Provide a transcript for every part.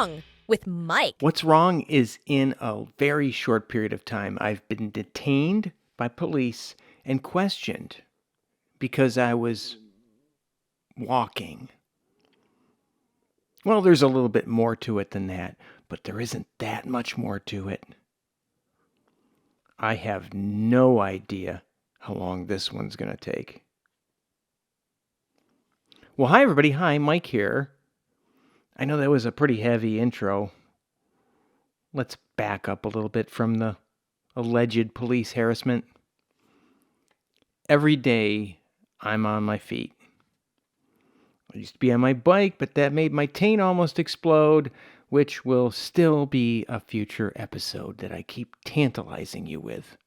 wrong with Mike? What's wrong is in a very short period of time, I've been detained by police and questioned because I was walking. Well, there's a little bit more to it than that, but there isn't that much more to it. I have no idea how long this one's going to take. Well, hi everybody. Hi, Mike here. I know that was a pretty heavy intro. Let's back up a little bit from the alleged police harassment. Every day, I'm on my feet. I used to be on my bike, but that made my taint almost explode, which will still be a future episode that I keep tantalizing you with.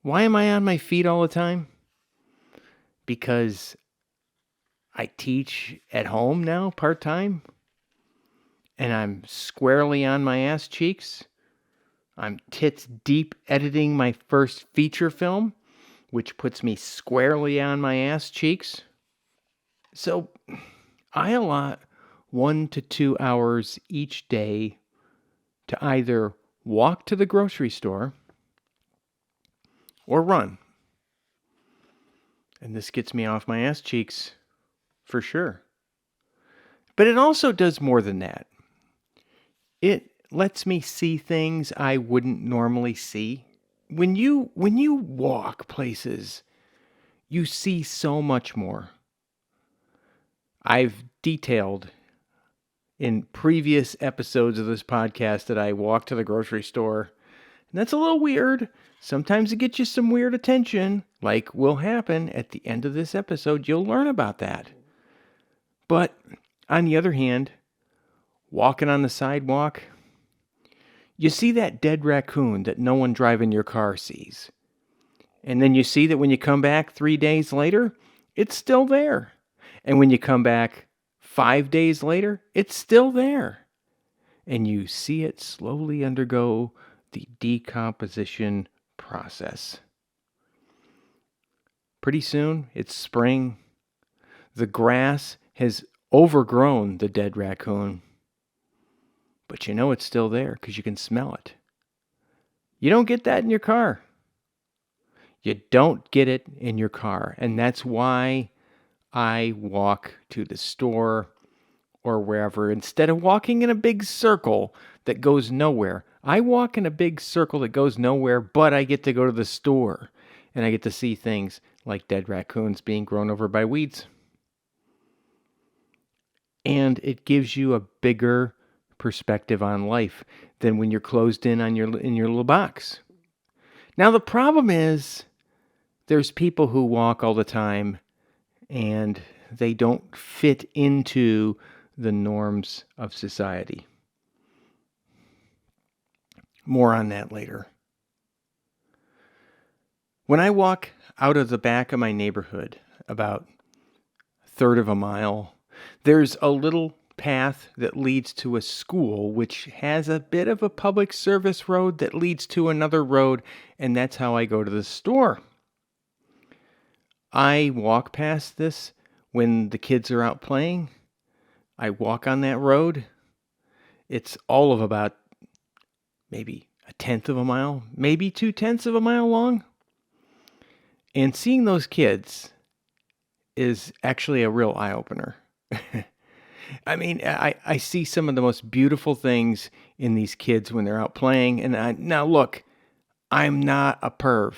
Why am I on my feet all the time? Because I teach at home now, part-time, and I'm squarely on my ass cheeks. I'm tits deep editing my first feature film, which puts me squarely on my ass cheeks. So I allot 1 to 2 hours each day to either walk to the grocery store or run. And this gets me off my ass cheeks for sure. But it also does more than that. It lets me see things I wouldn't normally see. When you walk places, you see so much more. I've detailed in previous episodes of this podcast that I walk to the grocery store. And that's a little weird. Sometimes it gets you some weird attention, like will happen at the end of this episode. You'll learn about that. But on the other hand, walking on the sidewalk, you see that dead raccoon that no one driving your car sees. And then you see that when you come back 3 days later, it's still there. And when you come back 5 days later, it's still there. And you see it slowly undergo the decomposition process. Pretty soon, it's spring. The grass has overgrown the dead raccoon. But you know it's still there because you can smell it. You don't get that in your car. You don't get it in your car. And that's why I walk to the store or wherever. Instead of walking in a big circle that goes nowhere, I walk in a big circle that goes nowhere, but I get to go to the store. And I get to see things like dead raccoons being grown over by weeds. And it gives you a bigger perspective on life than when you're closed in on your little box. Now the problem is there's people who walk all the time and they don't fit into the norms of society. More on that later. When I walk out of the back of my neighborhood, about a third of a mile, there's a little path that leads to a school, which has a bit of a public service road that leads to another road, and that's how I go to the store. I walk past this when the kids are out playing. I walk on that road. It's all of about maybe a tenth of a mile, maybe 2/10 of a mile long. And seeing those kids is actually a real eye-opener. I mean, I see some of the most beautiful things in these kids when they're out playing. And now look, I'm not a perv.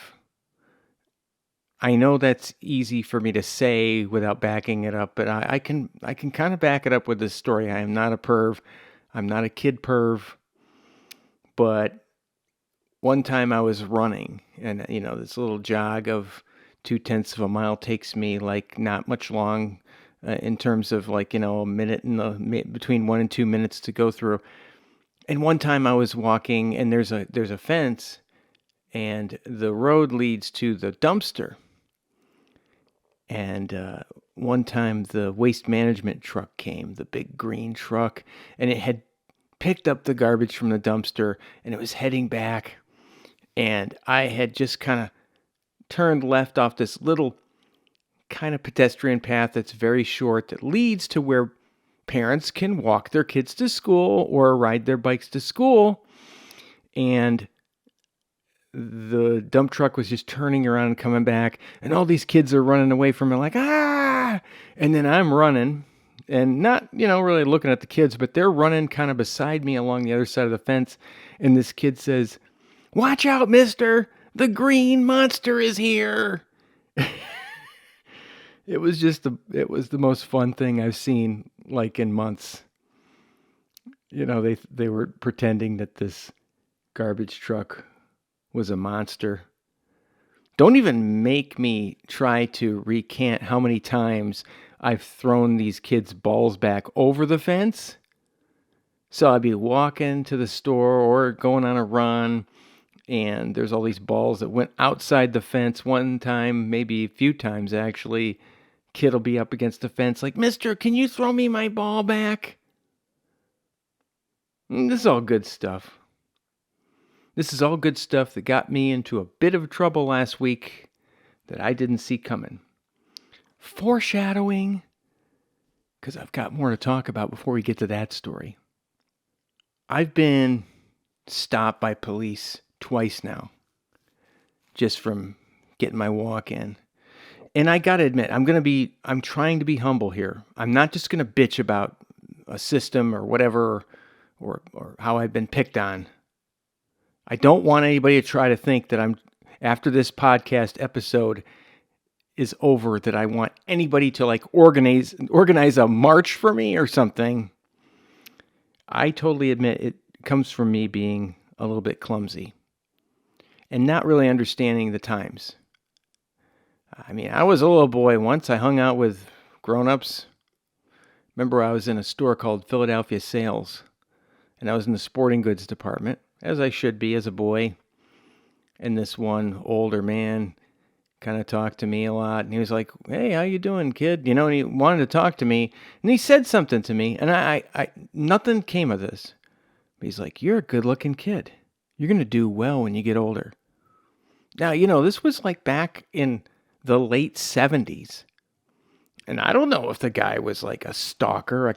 I know that's easy for me to say without backing it up, but I can kind of back it up with this story. I am not a perv. I'm not a kid perv. But one time I was running, and this little jog of 2/10 of a mile takes me like not much long. In terms of a minute between 1 and 2 minutes to go through. And one time I was walking and there's a fence and the road leads to the dumpster. And one time the waste management truck came, the big green truck, and it had picked up the garbage from the dumpster and it was heading back. And I had just kind of turned left off this little kind of pedestrian path that's very short that leads to where parents can walk their kids to school or ride their bikes to school. And the dump truck was just turning around and coming back, and all these kids are running away from it like, ah! And then I'm running and not, really looking at the kids, but they're running kind of beside me along the other side of the fence. And this kid says, "Watch out, mister! The green monster is here!" It was the most fun thing I've seen like in months. They were pretending that this garbage truck was a monster. Don't even make me try to recant how many times I've thrown these kids' balls back over the fence. So I'd be walking to the store or going on a run, and there's all these balls that went outside the fence one time, maybe a few times actually. Kid will be up against the fence like, "Mister, can you throw me my ball back?" This is all good stuff. This is all good stuff that got me into a bit of trouble last week that I didn't see coming. Foreshadowing, because I've got more to talk about before we get to that story. I've been stopped by police twice now, just from getting my walk in. And I got to admit, I'm trying to be humble here. I'm not just going to bitch about a system or whatever, or how I've been picked on. I don't want anybody to try to think that after this podcast episode is over, that I want anybody to like organize a march for me or something. I totally admit it comes from me being a little bit clumsy and not really understanding the times. I mean, I was a little boy once. I hung out with grown-ups. Remember, I was in a store called Philadelphia Sales, and I was in the sporting goods department, as I should be as a boy. And this one older man kind of talked to me a lot, and he was like, "Hey, how you doing, kid?" And he wanted to talk to me, and he said something to me, and I nothing came of this. But he's like, "You're a good-looking kid. You're going to do well when you get older." Now, this was like back in the late 70s. And I don't know if the guy was like a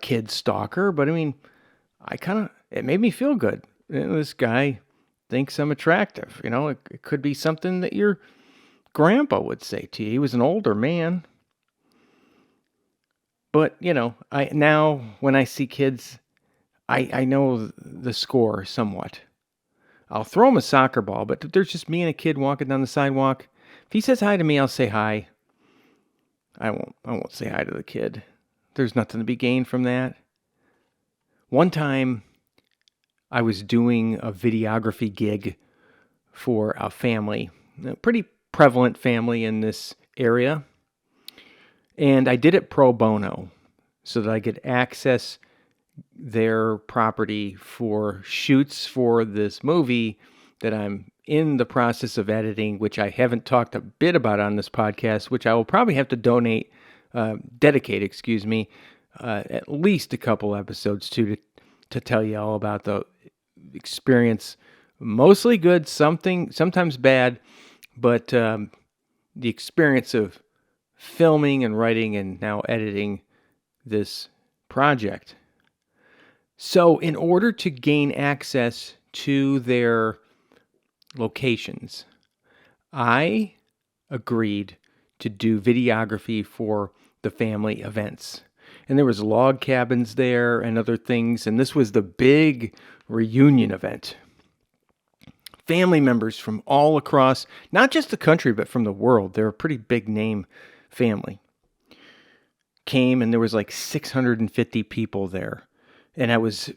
kid stalker, but I mean, it made me feel good. This guy thinks I'm attractive. It could be something that your grandpa would say to you. He was an older man. But, now when I see kids, I know the score somewhat. I'll throw him a soccer ball, but if there's just me and a kid walking down the sidewalk, if he says hi to me, I'll say hi. I won't say hi to the kid. There's nothing to be gained from that. One time, I was doing a videography gig for a family, a pretty prevalent family in this area. And I did it pro bono so that I could access their property for shoots for this movie that I'm in the process of editing, which I haven't talked a bit about on this podcast, which I will probably have to dedicate, at least a couple episodes to tell you all about the experience. Mostly good, sometimes bad, but the experience of filming and writing and now editing this project. So in order to gain access to their locations, I agreed to do videography for the family events. And there was log cabins there and other things, and this was the big reunion event. Family members from all across, not just the country, but from the world. They're a pretty big name family. Came, and there was like 650 people there. And I was,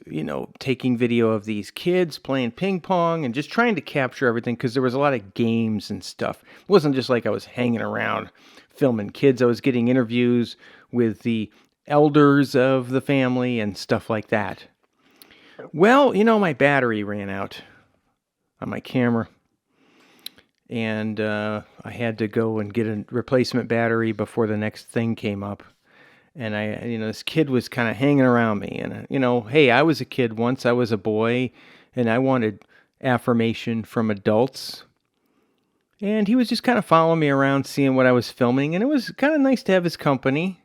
taking video of these kids playing ping pong and just trying to capture everything because there was a lot of games and stuff. It wasn't just like I was hanging around filming kids. I was getting interviews with the elders of the family and stuff like that. Well, my battery ran out on my camera. And I had to go and get a replacement battery before the next thing came up. And this kid was kind of hanging around me. And, hey, I was a kid once. I was a boy. And I wanted affirmation from adults. And he was just kind of following me around, seeing what I was filming. And it was kind of nice to have his company.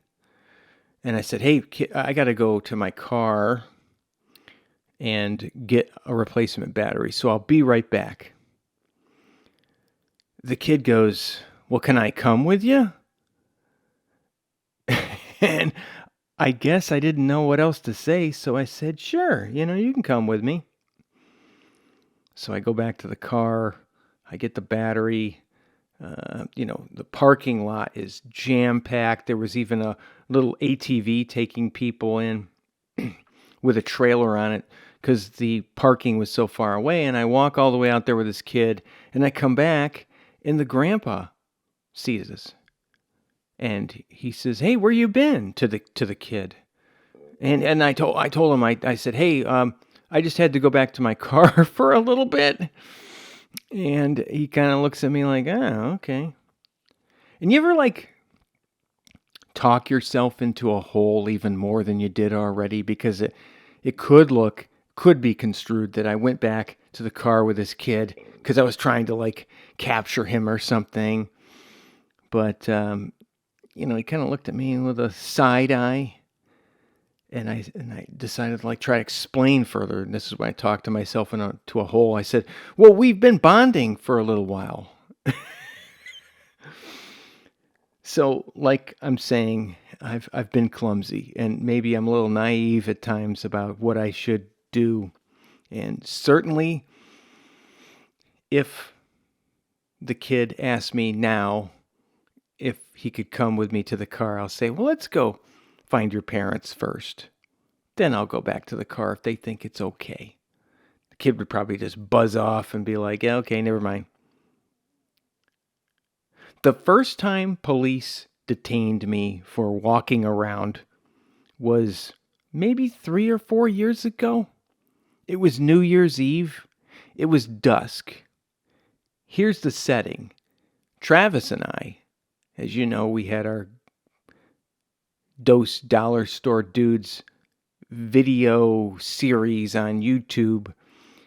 And I said, hey, I got to go to my car and get a replacement battery, so I'll be right back. The kid goes, well, can I come with you? And I guess I didn't know what else to say, so I said, sure, you can come with me. So I go back to the car, I get the battery. The parking lot is jam-packed. There was even a little ATV taking people in with a trailer on it because the parking was so far away. And I walk all the way out there with this kid, and I come back, and the grandpa sees us. And he says, hey, where you been? To the kid. And I told him, I said, hey, I just had to go back to my car for a little bit. And he kind of looks at me like, oh, okay. And you ever talk yourself into a hole even more than you did already? Because it could be construed that I went back to the car with this kid because I was trying to capture him or something. But, he kind of looked at me with a side eye. And I decided to try to explain further. And this is when I talked to myself into a hole. I said, well, we've been bonding for a little while. So, like I'm saying, I've been clumsy, and maybe I'm a little naive at times about what I should do. And certainly, if the kid asked me now if he could come with me to the car, I'll say, well, let's go find your parents first. Then I'll go back to the car if they think it's okay. The kid would probably just buzz off and be like, yeah, okay, never mind. The first time police detained me for walking around was maybe 3 or 4 years ago. It was New Year's Eve. It was dusk. Here's the setting. Travis and I, as you know, we had our Dose Dollar Store Dudes video series on YouTube.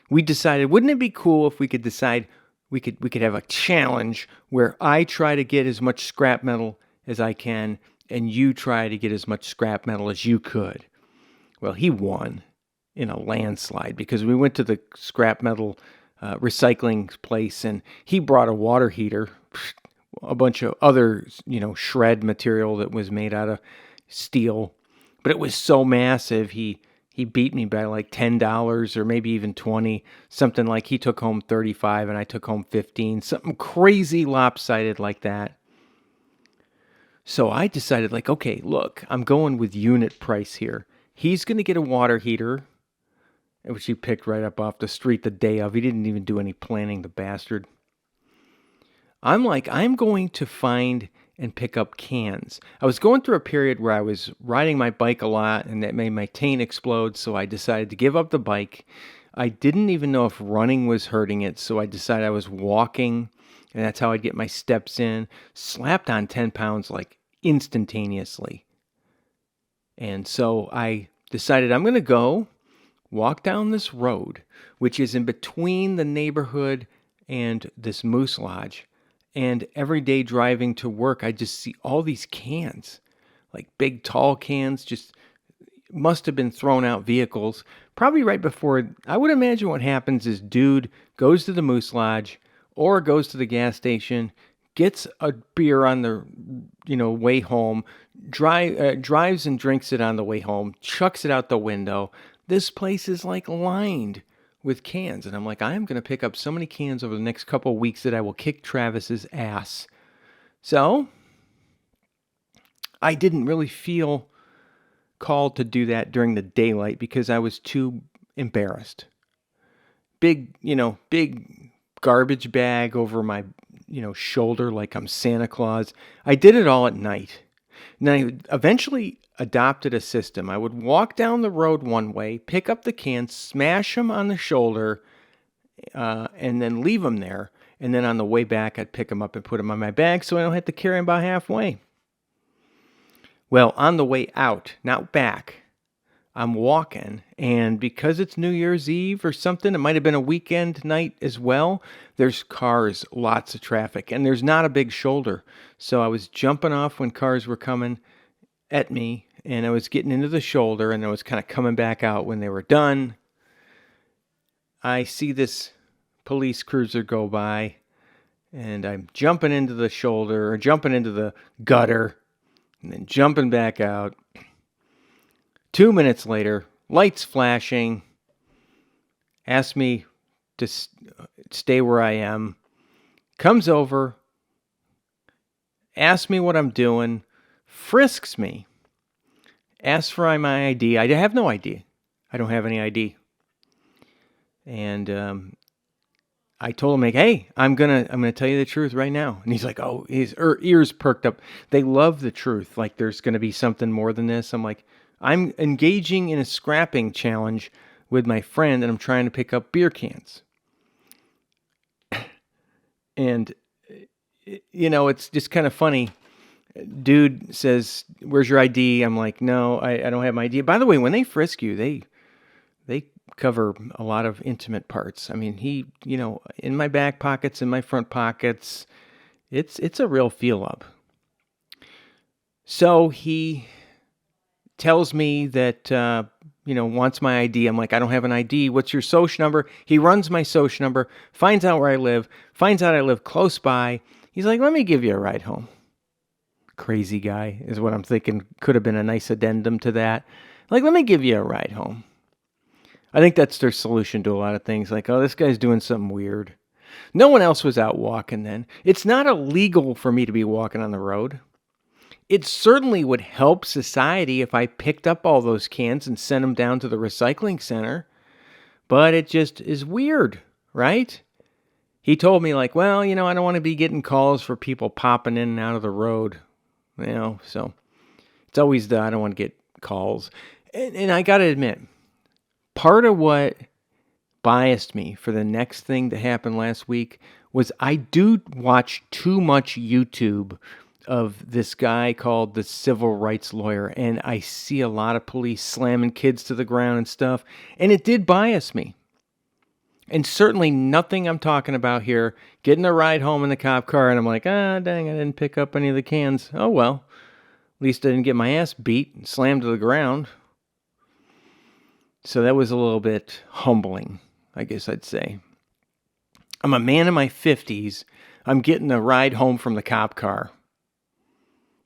We decided, wouldn't it be cool if we could decide we could have a challenge where I try to get as much scrap metal as I can and you try to get as much scrap metal as you could. Well, he won in a landslide because we went to the scrap metal recycling place and he brought a water heater, a bunch of other, shred material that was made out of steel. But it was so massive, he beat me by $10 or maybe even $20. Something like he took home $35 and I took home $15. Something crazy lopsided like that. So I decided okay, look, I'm going with unit price here. He's going to get a water heater, which he picked right up off the street the day of. He didn't even do any planning, the bastard. I'm going to find and pick up cans. I was going through a period where I was riding my bike a lot and that made my taint explode, so I decided to give up the bike. I didn't even know if running was hurting it, so I decided I was walking, and that's how I'd get my steps in. Slapped on 10 pounds instantaneously. And so I decided I'm going to go walk down this road, which is in between the neighborhood and this moose lodge. And every day driving to work, I just see all these cans, big, tall cans, just must have been thrown out vehicles. Probably right before, I would imagine what happens is dude goes to the moose lodge or goes to the gas station, gets a beer on the, way home, drives and drinks it on the way home, chucks it out the window. This place is lined with cans. And I'm I'm going to pick up so many cans over the next couple of weeks that I will kick Travis's ass. So I didn't really feel called to do that during the daylight because I was too embarrassed. Big garbage bag over my, shoulder like I'm Santa Claus. I did it all at night. And I eventually adopted a system. I would walk down the road one way, pick up the cans, smash them on the shoulder, and then leave them there. And then on the way back, I'd pick them up and put them on my bag so I don't have to carry them about halfway. Well, on the way out, not back, I'm walking, and because it's New Year's Eve or something, it might have been a weekend night as well, there's cars, lots of traffic, and there's not a big shoulder. So I was jumping off when cars were coming at me, and I was getting into the shoulder, and I was kind of coming back out when they were done. I see this police cruiser go by, and I'm jumping into the shoulder, or jumping into the gutter, and then jumping back out. 2 minutes later, lights flashing, asks me to stay where I am, comes over, asks me what I'm doing, frisks me, asks for my ID. I have no ID. I don't have any ID. And I told him, like, hey, I'm gonna tell you the truth right now. And he's like, oh, his ears perked up. They love the truth. Like, there's gonna be something more than this. I'm like, I'm engaging in a scrapping challenge with my friend, and I'm trying to pick up beer cans. And, it's just kind of funny. Dude says, where's your ID? I'm like, no, I don't have my ID. By the way, when they frisk you, they cover a lot of intimate parts. I mean, he, in my back pockets, in my front pockets, it's a real feel up. So he tells me that, wants my ID. I'm like, I don't have an ID. What's your social number? He runs my social number, finds out where I live, finds out I live close by. He's like, let me give you a ride home. Crazy guy is what I'm thinking. Could have been a nice addendum to that. Like, let me give you a ride home. I think that's their solution to a lot of things. Like, oh, this guy's doing something weird. No one else was out walking then. It's not illegal for me to be walking on the road. It certainly would help society if I picked up all those cans and sent them down to the recycling center. But it just is weird, right? He told me, like, well, I don't want to be getting calls for people popping in and out of the road. So it's always I don't want to get calls. And I got to admit, part of what biased me for the next thing that happened last week was I do watch too much YouTube of this guy called the civil rights lawyer, and I see a lot of police slamming kids to the ground and stuff, and it did bias me. And certainly nothing I'm talking about here, getting a ride home in the cop car, and I'm like, dang, I didn't pick up any of the cans. Oh, well, at least I didn't get my ass beat and slammed to the ground. So that was a little bit humbling, I guess I'd say. I'm a man in my 50s. I'm getting a ride home from the cop car.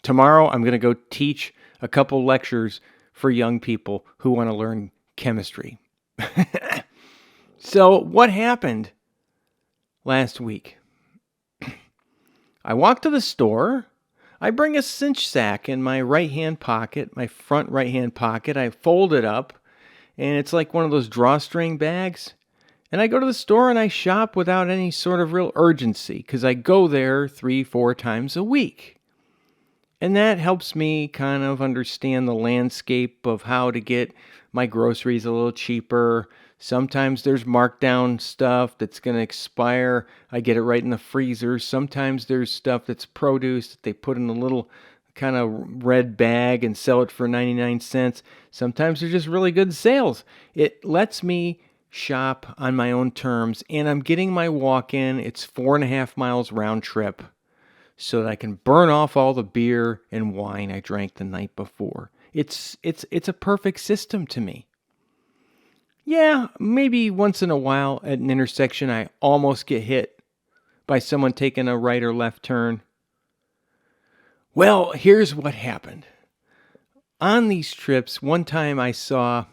Tomorrow, I'm going to go teach a couple lectures for young people who want to learn chemistry. So what happened last week? I walk to the store. I bring a cinch sack in my right-hand pocket, my front right-hand pocket. I fold it up, and it's like one of those drawstring bags. And I go to the store and I shop without any sort of real urgency because I go there 3-4 times a week. And that helps me kind of understand the landscape of how to get my groceries a little cheaper. Sometimes there's markdown stuff that's going to expire. I get it right in the freezer. Sometimes there's stuff that's produce that they put in a little kind of red bag and sell it for 99 cents. Sometimes they're just really good sales. It lets me shop on my own terms, and I'm getting my walk in. It's 4.5 miles round trip so that I can burn off all the beer and wine I drank the night before. It's a perfect system to me. Yeah, maybe once in a while at an intersection I almost get hit by someone taking a right or left turn. Well, here's what happened. On these trips, one time I saw,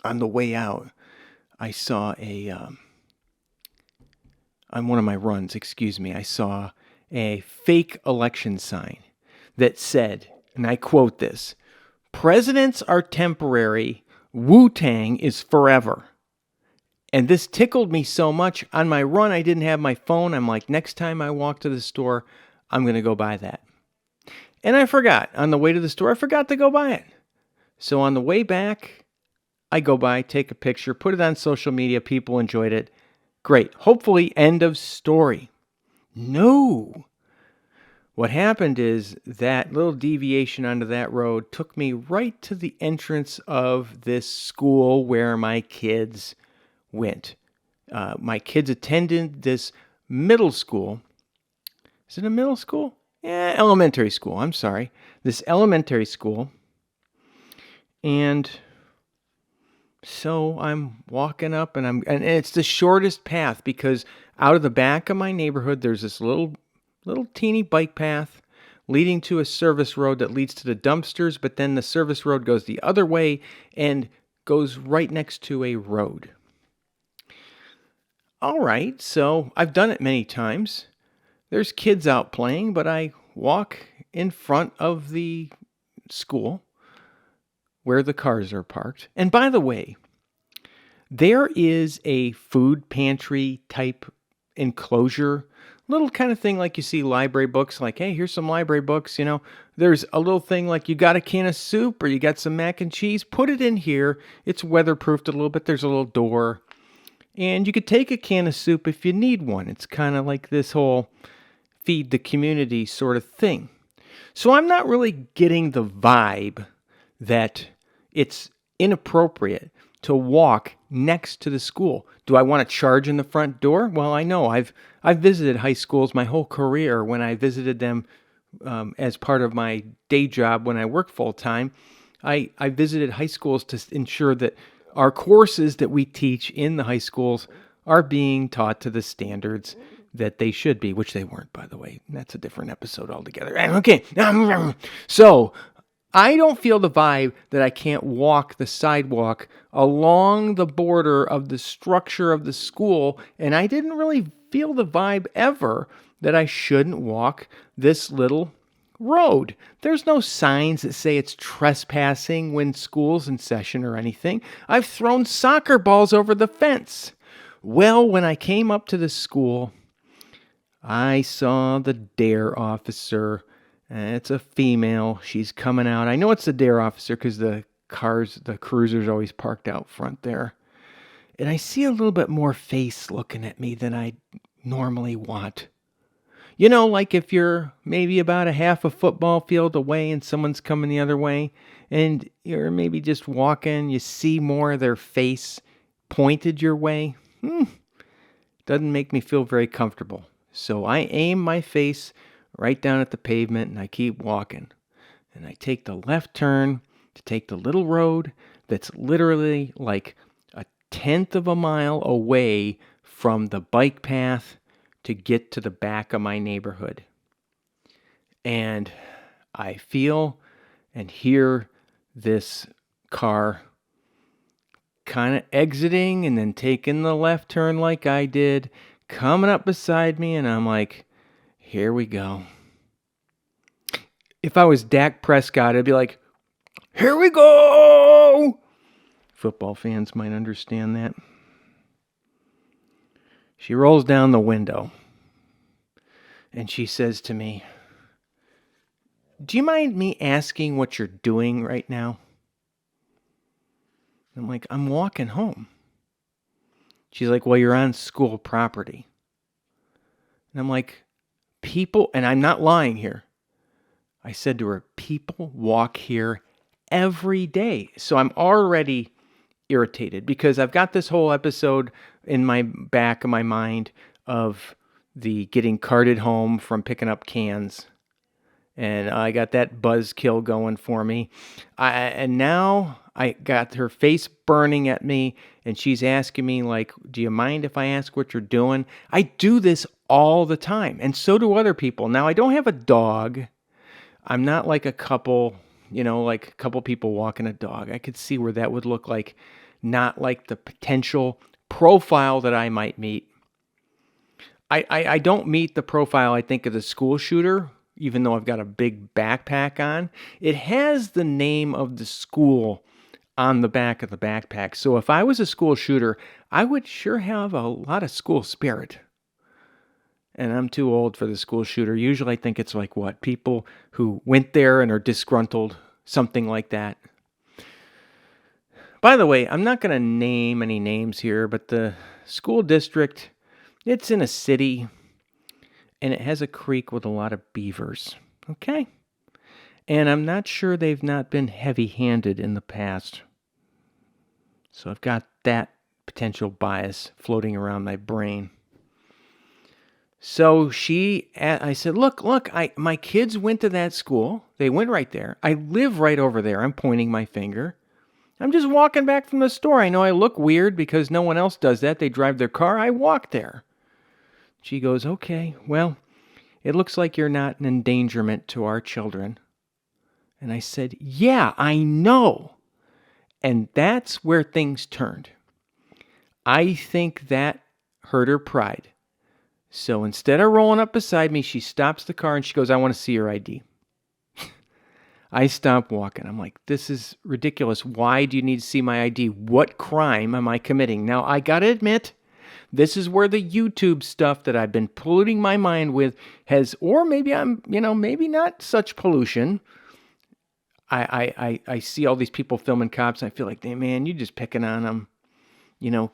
on the way out, I saw on one of my runs, I saw a fake election sign that said, and I quote this, "Presidents are temporary, Wu-Tang is forever." And this tickled me so much. On my run, I didn't have my phone. I'm like, next time I walk to the store, I'm going to go buy that. And I forgot. On the way to the store, I forgot to go buy it. So on the way back, I go by, take a picture, put it on social media. People enjoyed it. Great. Hopefully, end of story. No. What happened is that little deviation onto that road took me right to the entrance of this school where my kids went. My kids attended this middle school. Is it a middle school? Yeah, elementary school. I'm sorry. This elementary school. And so I'm walking up, and it's the shortest path because out of the back of my neighborhood there's this little teeny bike path leading to a service road that leads to the dumpsters, but then the service road goes the other way and goes right next to a road. All right, so I've done it many times. There's kids out playing, but I walk in front of the school where the cars are parked. And by the way, there is a food pantry type enclosure, little kind of thing like you see library books, like, hey, here's some library books, There's a little thing like you got a can of soup or you got some mac and cheese, put it in here. It's weatherproofed a little bit. There's a little door. And you could take a can of soup if you need one. It's kind of like this whole feed the community sort of thing. So I'm not really getting the vibe that it's inappropriate to walk next to the school. Do I want to charge in the front door? Well, I know I've visited high schools my whole career. When I visited them as part of my day job when I worked full time, I visited high schools to ensure that our courses that we teach in the high schools are being taught to the standards that they should be, which they weren't, by the way. That's a different episode altogether. Okay, so I don't feel the vibe that I can't walk the sidewalk along the border of the structure of the school, and I didn't really feel the vibe ever that I shouldn't walk this little road. There's no signs that say it's trespassing when school's in session or anything. I've thrown soccer balls over the fence. Well, when I came up to the school, I saw the DARE officer. It's a female. She's coming out. I know it's the DARE officer because the cruiser's always parked out front there. And I see a little bit more face looking at me than I normally want. Like if you're maybe about a half a football field away and someone's coming the other way, and you're maybe just walking, you see more of their face pointed your way. Doesn't make me feel very comfortable. So I aim my face right down at the pavement, and I keep walking. And I take the left turn to take the little road that's literally like a tenth of a mile away from the bike path to get to the back of my neighborhood. And I feel and hear this car kind of exiting and then taking the left turn like I did, coming up beside me, and I'm like, here we go. If I was Dak Prescott, I'd be like, here we go! Football fans might understand that. She rolls down the window, and she says to me, do you mind me asking what you're doing right now? I'm like, I'm walking home. She's like, well, you're on school property. And I'm like, people, and I'm not lying here. I said to her, people walk here every day. So I'm already irritated because I've got this whole episode in my back of my mind of the getting carted home from picking up cans. And I got that buzzkill going for me. And now I got her face burning at me, and she's asking me, like, do you mind if I ask what you're doing? I do this all the time, and so do other people. Now, I don't have a dog. I'm not like a couple, like a couple people walking a dog. I could see where that would look like not like the potential profile that I might meet. I don't meet the profile, I think, of the school shooter, even though I've got a big backpack on. It has the name of the school on the back of the backpack. So if I was a school shooter, I would sure have a lot of school spirit. And I'm too old for the school shooter. Usually I think it's like people who went there and are disgruntled, something like that. By the way, I'm not going to name any names here, but the school district, it's in a city, and it has a creek with a lot of beavers, okay? And I'm not sure they've not been heavy-handed in the past. So I've got that potential bias floating around my brain. So I said, look, my kids went to that school. They went right there. I live right over there. I'm pointing my finger. I'm just walking back from the store. I know I look weird because no one else does that. They drive their car. I walk there. She goes, okay, well, it looks like you're not an endangerment to our children. And I said, yeah, I know. And that's where things turned. I think that hurt her pride. So instead of rolling up beside me, she stops the car and she goes, I want to see your ID. I stop walking. I'm like, this is ridiculous. Why do you need to see my ID? What crime am I committing? Now, I got to admit, this is where the YouTube stuff that I've been polluting my mind with has, or maybe I'm, maybe not such pollution. I see all these people filming cops. And I feel like, hey, man, you're just picking on them.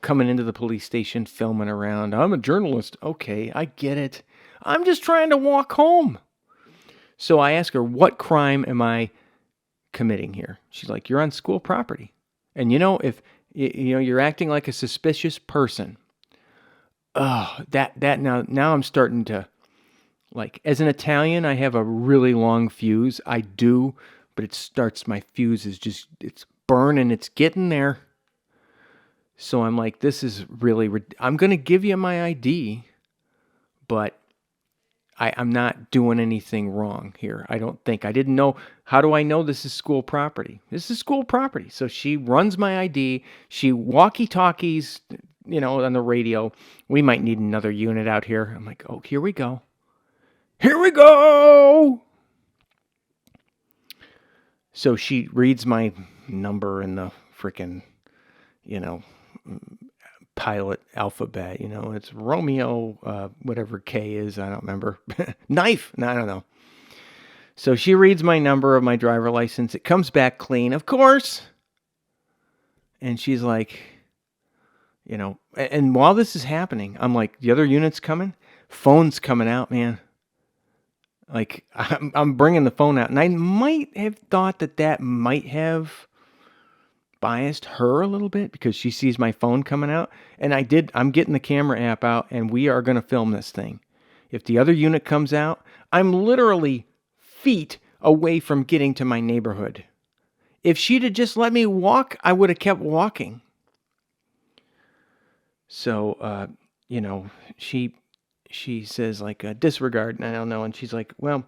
Coming into the police station, filming around. I'm a journalist. Okay, I get it. I'm just trying to walk home. So I ask her, what crime am I committing here? She's like, you're on school property. And if you're acting like a suspicious person, that now I'm starting to, like, as an Italian, I have a really long fuse. I do, but my fuse is just, it's burning, it's getting there. So I'm like, this is really, I'm going to give you my ID, but I'm not doing anything wrong here. I don't think. I didn't know. How do I know this is school property? This is school property. So she runs my ID. She walkie-talkies, on the radio. We might need another unit out here. I'm like, oh, here we go. Here we go. So she reads my number in the freaking, pilot alphabet. It's Romeo, whatever K is. I don't remember. Knife. No, I don't know. So she reads my number of my driver license. It comes back clean, of course. And she's like, and while this is happening, I'm like, the other unit's coming. Phone's coming out, man. Like, I'm bringing the phone out. And I might have thought that might have biased her a little bit because she sees my phone coming out. And I'm getting the camera app out and we are going to film this thing. If the other unit comes out, I'm literally feet away from getting to my neighborhood. If she'd have just let me walk, I would have kept walking. So, she says, like, disregard, and I don't know. And she's like, well,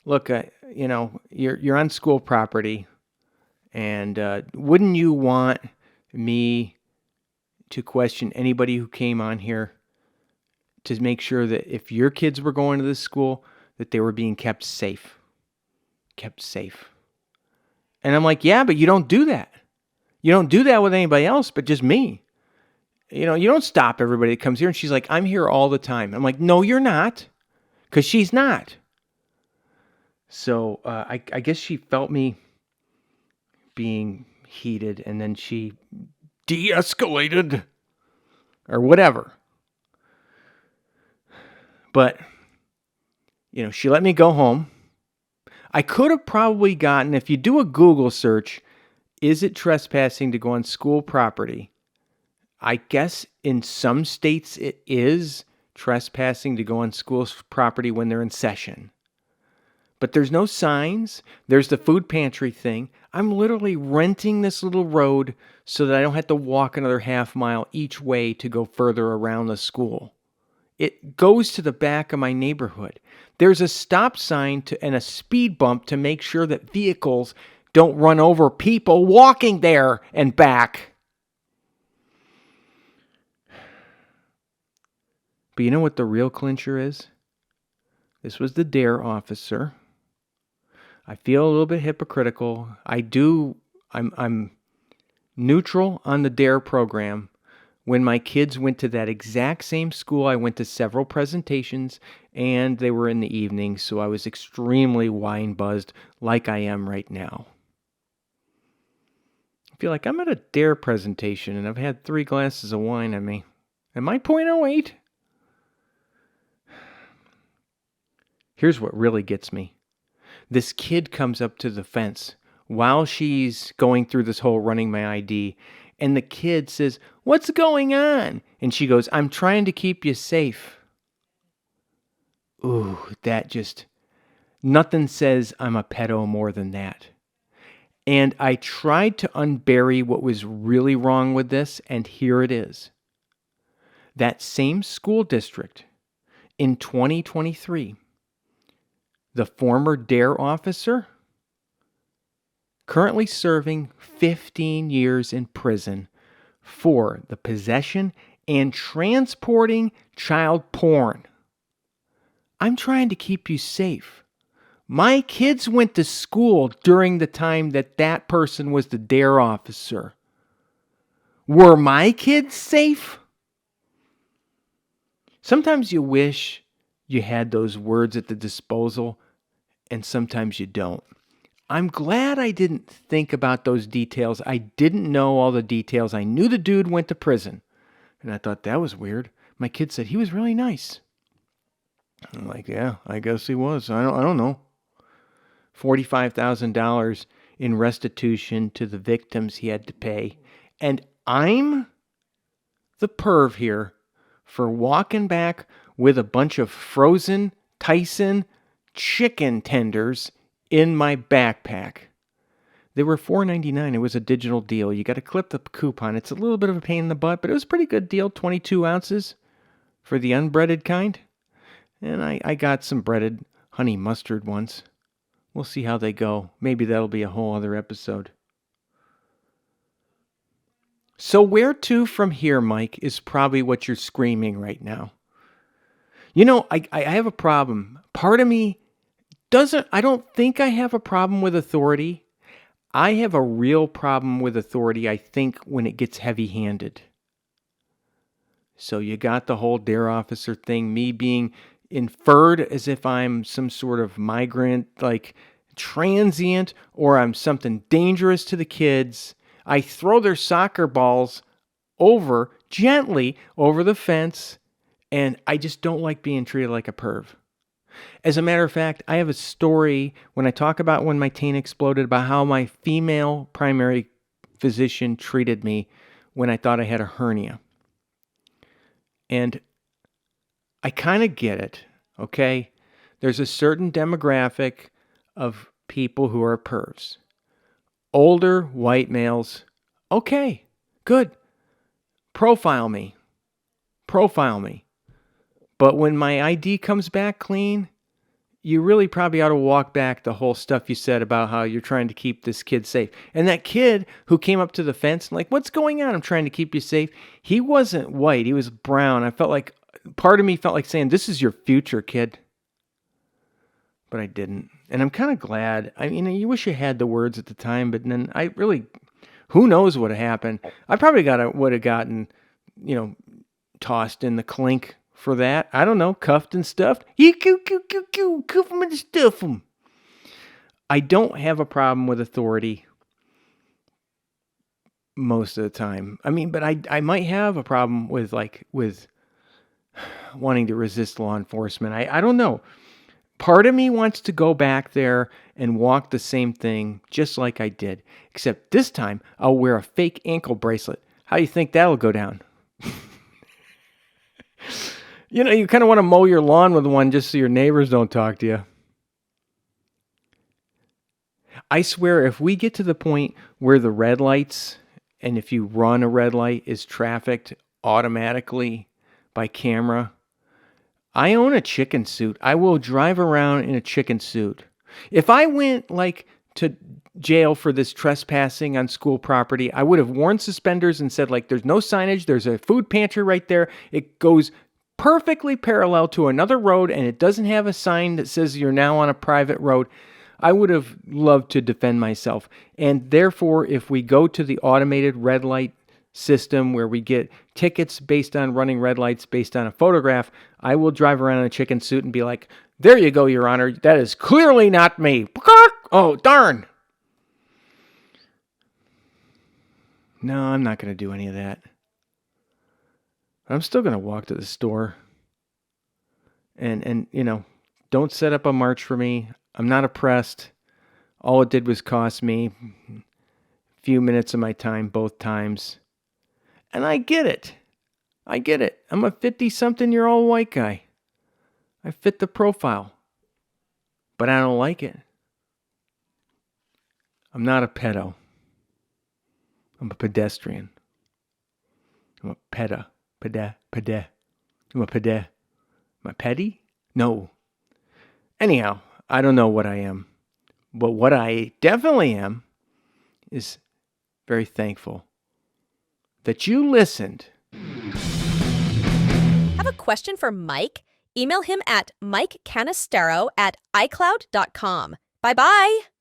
look, you're on school property, and wouldn't you want me to question anybody who came on here to make sure that if your kids were going to this school, that they were being kept safe? Kept safe. And I'm like, yeah, but you don't do that. You don't do that with anybody else, but just me. You don't stop everybody that comes here. And she's like, I'm here all the time. I'm like, no, you're not. Because she's not. So I guess she felt me being heated. And then she de-escalated. Or whatever. But, she let me go home. I could have probably gotten, if you do a Google search, is it trespassing to go on school property? I guess in some states it is trespassing to go on school property when they're in session. But there's no signs. There's the food pantry thing. I'm literally renting this little road so that I don't have to walk another half mile each way to go further around the school. It goes to the back of my neighborhood. There's a stop sign and a speed bump to make sure that vehicles don't run over people walking there and back. But you know what the real clincher is? This was the DARE officer. I feel a little bit hypocritical. I'm neutral on the DARE program. When my kids went to that exact same school, I went to several presentations, and they were in the evening, so I was extremely wine buzzed like I am right now. I feel like I'm at a DARE presentation, and I've had 3 glasses of wine on me. Am I .08? Here's what really gets me. This kid comes up to the fence while she's going through this whole running my ID, and the kid says, "What's going on?" And she goes, "I'm trying to keep you safe." Ooh, nothing says I'm a pedo more than that. And I tried to unbury what was really wrong with this, and here it is. That same school district in 2023, the former DARE officer, currently serving 15 years in prison for the possession and transporting child porn. I'm trying to keep you safe. My kids went to school during the time that person was the DARE officer. Were my kids safe? Sometimes you wish you had those words at the disposal, and sometimes you don't. I'm glad I didn't think about those details. I didn't know all the details. I knew the dude went to prison. And I thought that was weird. My kid said he was really nice. I'm like, yeah, I guess he was. I don't know. $45,000 in restitution to the victims he had to pay. And I'm the perv here for walking back with a bunch of frozen Tyson chicken tenders in my backpack. They were $4.99. It was a digital deal. You got to clip the coupon. It's a little bit of a pain in the butt, but it was a pretty good deal. 22 ounces for the unbreaded kind. And I got some breaded honey mustard ones. We'll see how they go. Maybe that'll be a whole other episode. So where to from here, Mike, is probably what you're screaming right now. You know, I have a problem. Part of me I don't think I have a problem with authority. I have a real problem with authority, I think, when it gets heavy-handed. So you got the whole DARE officer thing, me being inferred as if I'm some sort of migrant, like transient, or I'm something dangerous to the kids. I throw their soccer balls gently over the fence, and I just don't like being treated like a perv. As a matter of fact, I have a story when I talk about when my taint exploded about how my female primary physician treated me when I thought I had a hernia. And I kind of get it, okay? There's a certain demographic of people who are pervs. Older white males, okay, good. Profile me. But when my ID comes back clean, you really probably ought to walk back the whole stuff you said about how you're trying to keep this kid safe. And that kid who came up to the fence and like, what's going on? I'm trying to keep you safe. He wasn't white. He was brown. Part of me felt like saying, this is your future, kid. But I didn't. And I'm kind of glad. I mean, you wish you had the words at the time, but then who knows what happened. I probably would have gotten, tossed in the clink for that. I don't know, cuffed and stuffed. Cuff them and stuff them. I don't have a problem with authority most of the time. I mean, but I might have a problem with wanting to resist law enforcement. I don't know. Part of me wants to go back there and walk the same thing just like I did. Except this time, I'll wear a fake ankle bracelet. How do you think that'll go down? You kind of want to mow your lawn with one just so your neighbors don't talk to you. I swear, if we get to the point where the red lights, and if you run a red light, is trafficked automatically by camera, I own a chicken suit. I will drive around in a chicken suit. If I went to jail for this trespassing on school property, I would have worn suspenders and said there's no signage. There's a food pantry right there. It goes perfectly parallel to another road and it doesn't have a sign that says you're now on a private road. I would have loved to defend myself. And therefore, if we go to the automated red light system where we get tickets based on running red lights based on a photograph, I will drive around in a chicken suit and be like, there you go, Your Honor. That is clearly not me. Oh, darn. No, I'm not going to do any of that. I'm still going to walk to the store. And don't set up a march for me. I'm not oppressed. All it did was cost me a few minutes of my time both times. And I get it. I'm a 50-something-year-old white guy. I fit the profile. But I don't like it. I'm not a pedo. I'm a pedestrian. I'm a peda. Pede. I'm a pede. Am I petty? No. Anyhow, I don't know what I am. But what I definitely am is very thankful that you listened. Have a question for Mike? Email him at mikecanistero@icloud.com. Bye-bye.